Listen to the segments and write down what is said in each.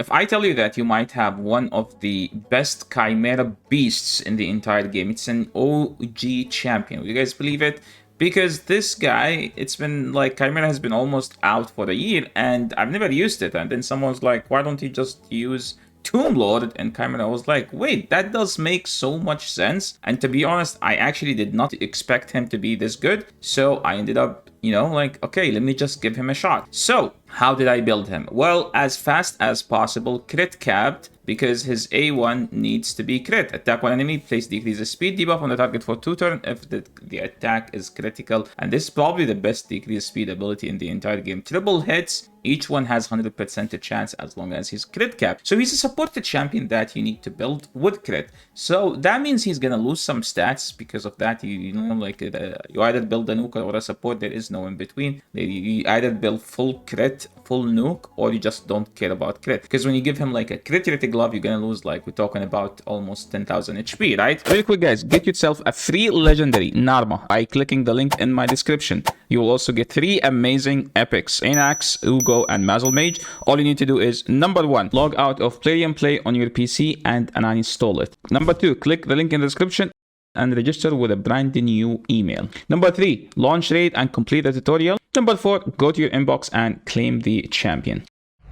if I tell you that you might have one of the best Chimera beasts in the entire game, it's an OG champion. Will you guys believe it? Because this guy, it's been like, Chimera has been almost out for a year and I've never used it. And then someone's like, why don't you just use Tomb Lord? And Chimera was like, wait, that does make so much sense. And to be honest, I actually did not expect him to be this good. So I ended up, you know, like, okay, let me just give him a shot. So how did I build him? Well, as fast as possible, crit capped, because his A1 needs to be crit. Attack one enemy, place decreases speed debuff on the target for 2 turns if the attack is critical. And this is probably the best decrease speed ability in the entire game. Triple hits, each one has 100% a chance as long as he's crit capped. So he's a supported champion that you need to build with crit. So that means he's gonna lose some stats because of that. You know, like you either build a nuke or a support. There is no in between. You either build full crit, full nuke, or you just don't care about crit. Because when you give him like a crit rated glove, you're gonna lose, like, we're talking about almost 10,000 HP, right? Very quick, guys, get yourself a free legendary Narma by clicking the link in my description. You will also get 3 amazing epics: Anax, Uugo, and Mausoleum Mage. All you need to do is, number 1, log out of Play and Play on your PC and uninstall it. Number 2, click the link in the description and register with a brand new email. Number 3, launch raid and complete the tutorial. Number 4, go to your inbox and claim the champion.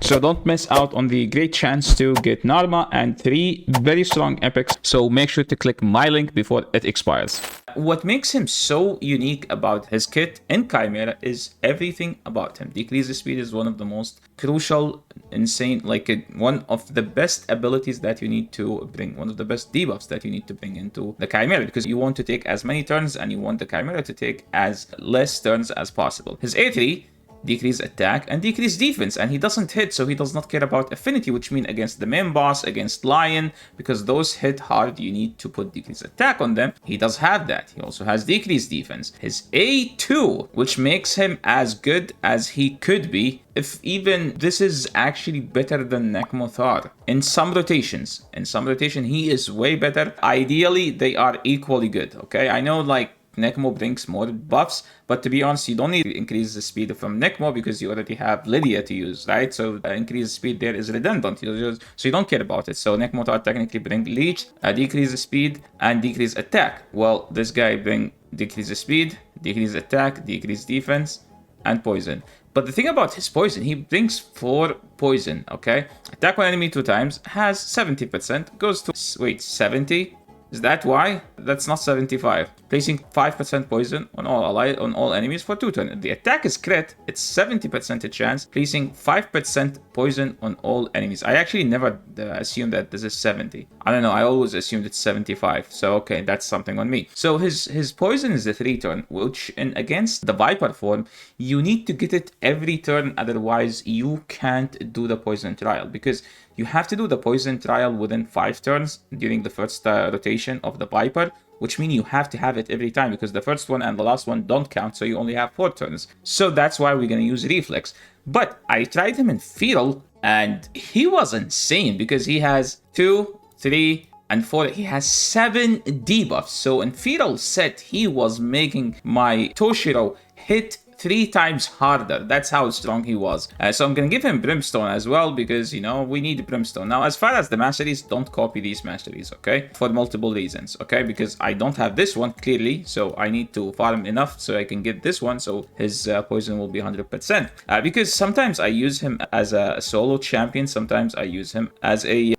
So don't miss out on the great chance to get Narma and 3 very strong epics. So make sure to click my link before it expires. What makes him so unique about his kit in Chimera is everything about him. Decrease speed is one of the most crucial, insane, like one of the best abilities that you need to bring, one of the best debuffs that you need to bring into the Chimera, because you want to take as many turns and you want the Chimera to take as less turns as possible. His A3, decrease attack and decrease defense, and he doesn't hit, so he does not care about affinity, which means against the main boss, against Lion, because those hit hard, you need to put decrease attack on them. He does have that. He also has decreased defense. His A2, which makes him as good as he could be, if even this is actually better than Nekmothar in some rotations. In some rotation, he is way better. Ideally, they are equally good, okay? I know, like, Nekmo brings more buffs, but to be honest, you don't need to increase the speed from Nekmo because you already have Lydia to use, right? So increase speed there is redundant, so you don't care about it. So Nekmo technically bring Leech, decrease the speed, and decrease attack. Well, this guy bring decrease the speed, decrease attack, decrease defense, and poison. But the thing about his poison, he brings 4 poison, okay? Attack one enemy 2 times, has 70%, goes to, wait, 70? Is that why? That's not 75. Placing 5% poison on all enemies for 2 turns. The attack is crit. It's 70% chance. Placing 5% poison on all enemies. I actually never assumed that this is 70. I don't know. I always assumed it's 75. So okay, that's something on me. So his poison is a 3 turn, which against the Viper form, you need to get it every turn. Otherwise, you can't do the poison trial, because you have to do the poison trial within 5 turns during the first rotation of the Viper, which means you have to have it every time, because the first one and the last one don't count, so you only have 4 turns. So that's why we're going to use Reflex. But I tried him in Feral, and he was insane, because he has 2, 3, and 4. He has 7 debuffs. So in Feral set, he was making my Toshiro hit 3 times harder. That's how strong he was. So I'm gonna give him Brimstone as well, because, you know, we need Brimstone. Now, as far as the masteries, don't copy these masteries, okay? For multiple reasons, okay? Because I don't have this one, clearly, so I need to farm enough so I can get this one, so his poison will be 100%. Because sometimes I use him as a solo champion, sometimes I use him as a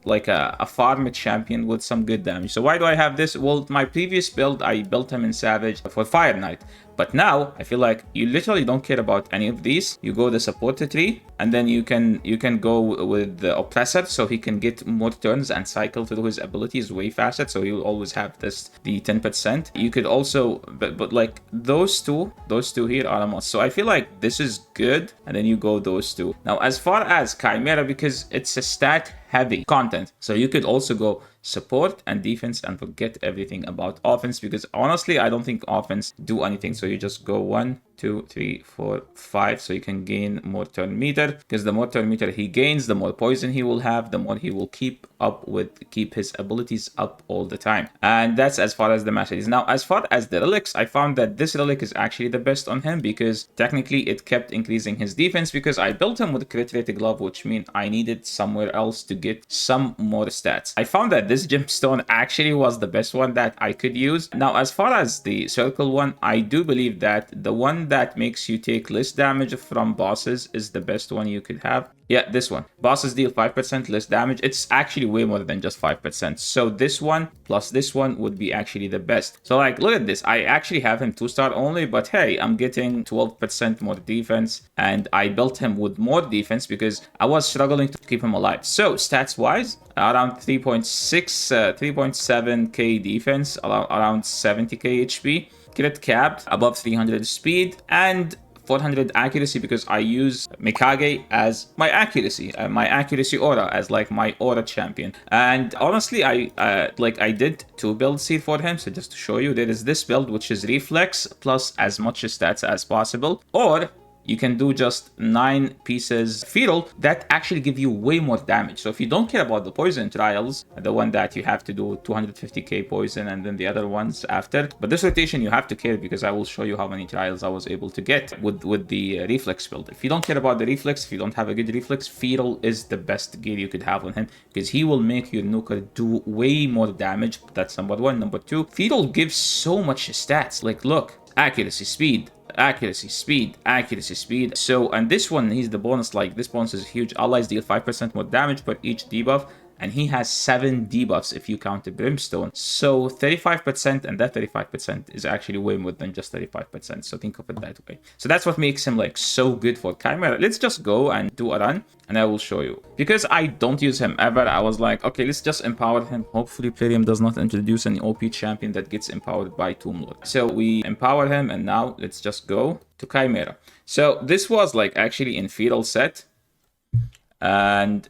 farm champion with some good damage. So why do I have this? Well, my previous build, I built him in Savage for Fire Knight. But now, I feel like you literally don't care about any of these. You go the supporter tree, and then you can go with the Oppressor, so he can get more turns and cycle through his abilities way faster, so he'll always have the 10%. You could also, but like those two here are a must. So I feel like this is good, and then you go those 2. Now, as far as Chimera, because it's a stat heavy content, so you could also go support and defense and forget everything about offense, because honestly I don't think offense do anything. So you just go 1, 2, 3, 4, 5. So you can gain more turn meter, because the more turn meter he gains, the more poison he will have, the more he will keep his abilities up all the time. And that's as far as the masteries. Now, as far as the relics, I found that this relic is actually the best on him, because technically it kept increasing his defense, because I built him with crit rate glove, which means I needed somewhere else to get some more stats. I found that this gemstone actually was the best one that I could use. Now, as far as the circle one, I do believe that the one that makes you take less damage from bosses is the best one you could have. Yeah, this one. Bosses deal 5% less damage. It's actually way more than just 5%. So this one plus this one would be actually the best. So like, look at this. I actually have him 2-star only, but hey, I'm getting 12% more defense, and I built him with more defense because I was struggling to keep him alive. So stats wise, around 3.7k defense, around 70k HP, crit capped, above 300 speed, and 400 accuracy, because I use Mikage as my accuracy aura, as like my aura champion. And honestly, I did 2 builds here for him. So just to show you, there is this build which is reflex plus as much stats as possible, or you can do just 9 pieces feral that actually give you way more damage. So if you don't care about the poison trials, the one that you have to do 250k poison and then the other ones after, but this rotation you have to care, because I will show you how many trials I was able to get with the reflex build. If you don't care about the reflex, if you don't have a good reflex, feral is the best gear you could have on him, because he will make your nuker do way more damage. That's number 1. Number 2, feral gives so much stats. Like, look, accuracy, speed, accuracy, speed, accuracy, speed. So, and this one, he's the bonus. Like, this bonus is huge. Allies deal 5% more damage per each debuff, and he has 7 debuffs if you count the brimstone. So 35%, and that 35% is actually way more than just 35%. So think of it that way. So that's what makes him like so good for Chimera. Let's just go and do a run, and I will show you. Because I don't use him ever, I was like, okay, let's just empower him. Hopefully Plarium does not introduce any OP champion that gets empowered by Tomb Lord. So we empower him, and now let's just go to Chimera. So this was like actually in feral set, and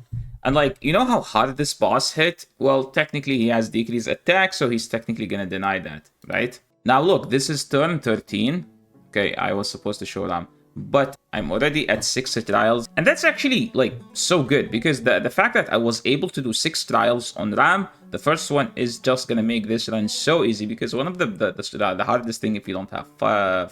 like, you know how hard this boss hit? Well, technically he has decreased attack, so he's technically gonna deny that, right? Now look, this is turn 13. Okay, I was supposed to show Ram, but I'm already at 6 trials, and that's actually like so good, because the fact that I was able to do 6 trials on Ram, the first one is just gonna make this run so easy, because one of the hardest thing if you don't have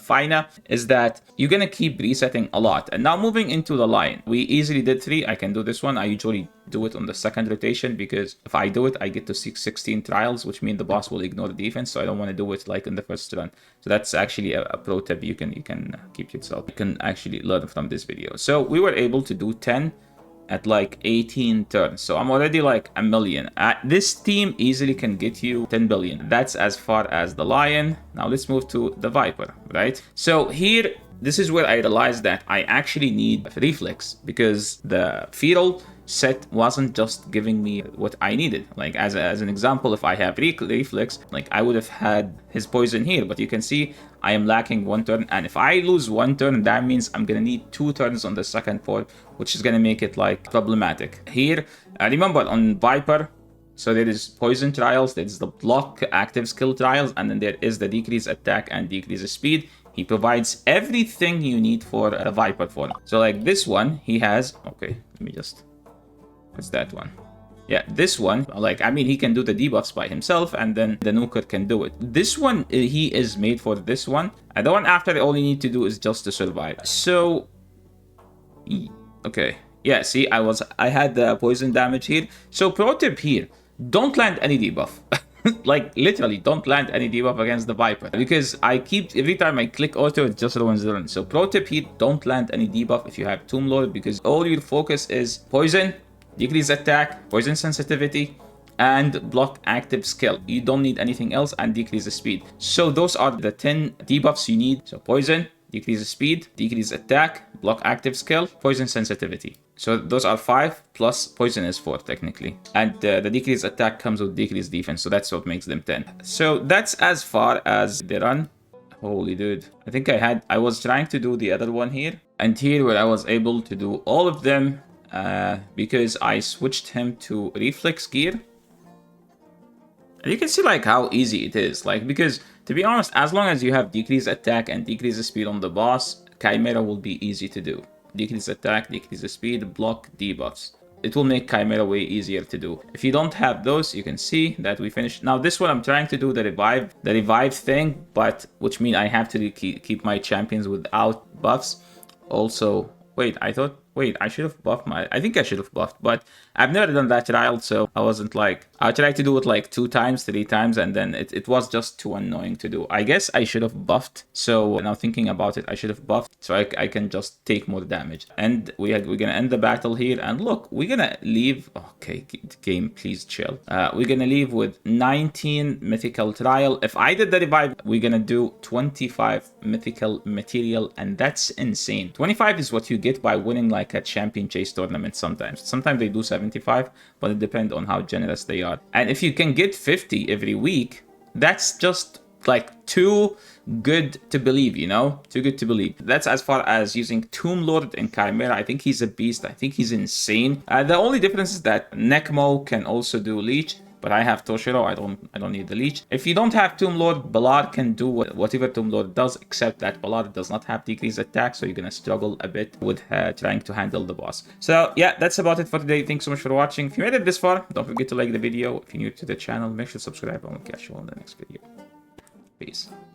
Fina is that you're gonna keep resetting a lot. And now moving into the Lion, we easily did 3. I can do this one. I usually do it on the second rotation, because if I do it, I get to 16 trials, which means the boss will ignore the defense. So I don't want to do it like in the first run. So that's actually a pro tip you can keep yourself. You can actually learn from this video. So we were able to do 10 at like 18 turns. So I'm already like a million. This team easily can get you 10 billion. That's as far as the Lion. Now let's move to the Viper, right? So here, this is where I realized that I actually need reflex, because the feral set wasn't just giving me what I needed. Like as an example, if I have reflex, like I would have had his poison here, but you can see I am lacking 1 turn, and if I lose 1 turn, that means I'm gonna need 2 turns on the second port, which is gonna make it like problematic. Here, remember on Viper, so there is poison trials, there is the block active skill trials, and then there is the decrease attack and decrease speed. He provides everything you need for a Viper form. So like this one, he has, okay, let me just, what's that one? Yeah, this one, like, I mean, he can do the debuffs by himself, and then the nuker can do it. This one, he is made for this one. And the one after, all you need to do is just to survive. So, okay. Yeah, see, I had the poison damage here. So pro tip here, don't land any debuff. Like, literally, don't land any debuff against the Viper, because every time I click auto, it just ruins the run. So pro tip here, don't land any debuff if you have Tomb Lord, because all your focus is poison, decrease attack, poison sensitivity, and block active skill. You don't need anything else, and decrease the speed. So those are the 10 debuffs you need. So poison, decrease the speed, decrease attack, block active skill, poison sensitivity. So those are 5, plus poison is 4 technically. And the decreased attack comes with decreased defense, so that's what makes them 10. So that's as far as the run. Holy dude. I think I was trying to do the other one here. And here where I was able to do all of them, because I switched him to reflex gear. And you can see like how easy it is, like, because To be honest, as long as you have decreased attack and decreased speed on the boss, Chimera will be easy to do. Decrease attack, decrease speed, block, debuffs. It will make Chimera way easier to do. If you don't have those, you can see that we finished. Now this one I'm trying to do the revive thing, but which means I have to keep my champions without buffs. Also, wait, I should have buffed I think I should have buffed, but I've never done that trial, so I wasn't like, I tried to do it like 2 times, 3 times, and then it was just too annoying to do. I guess I should have buffed, so now thinking about it, I should have buffed, so I can just take more damage. And we're gonna end the battle here, and look, we're gonna leave, okay, game, please chill. We're gonna leave with 19 mythical trial. If I did the revive, we're gonna do 25 mythical material, and that's insane. 25 is what you get by winning like a champion chase tournament sometimes. Sometimes they do 75, but it depends on how generous they are. And if you can get 50 every week, that's just like too good to believe, you know? Too good to believe. That's as far as using Tomb Lord in Chimera. I think he's a beast. I think he's insane. The only difference is that Necmo can also do Leech, but I have Toshiro. I don't need the Leech. If you don't have Tomb Lord, Ballard can do whatever Tomb Lord does, except that Ballard does not have decreased attack, so you're gonna struggle a bit with trying to handle the boss. So yeah, that's about it for today. Thanks so much for watching. If you made it this far, don't forget to like the video. If you're new to the channel, make sure to subscribe, and we'll catch you on the next video. Peace.